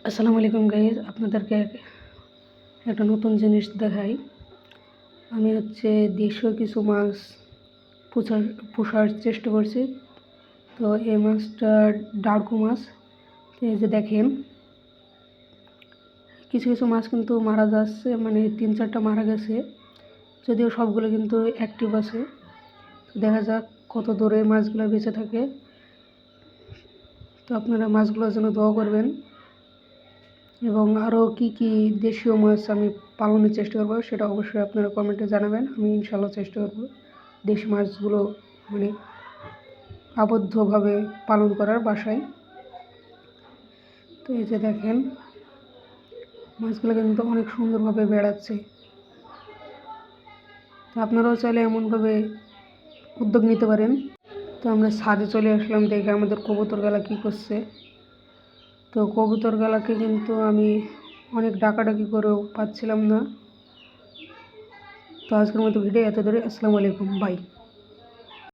আসসালামু আলাইকুম গাইজ, আপনাদেরকে একটা নতুন জিনিস দেখাই। আমি দেশীয় কিছু মাছ পোষার চেষ্টা করছি। তো এই মাছটা ডার্কো মাছ। তো এই যে দেখেন, কিছু কিছু মাছ কিন্তু মারা যাচ্ছে, মানে 3-4টা মারা গেছে, যদিও সবগুলো কিন্তু অ্যাক্টিভ আছে। তো দেখা যাক কত দূরে মাছগুলো বেঁচে থাকে। তো আপনারা মাছগুলোর জন্য দোয়া করবেন, এবং আরও কী কী দেশীয় মাছ আমি পালনের চেষ্টা করব সেটা অবশ্যই আপনারা কমেন্টে জানাবেন। আমি ইনশাআল্লাহ চেষ্টা করব দেশি মাছগুলো মানে আবদ্ধভাবে পালন করার বাসায়। তো এই যে দেখেন, মাছগুলো কিন্তু অনেক সুন্দরভাবে বেড়াচ্ছে। তো আপনারাও চাইলে এমনভাবে উদ্যোগ নিতে পারেন। তো আমরা ছাদে চলে আসলাম, দেখে আমাদের কবুতরগালা কী করছে। তো কবুতরগালাকে কিন্তু আমি অনেক ডাকাডাকি করেও পাচ্ছিলাম না। তো আজকের মতো ভিডিও এত দূরে। আসসালামু আলাইকুম, বাই।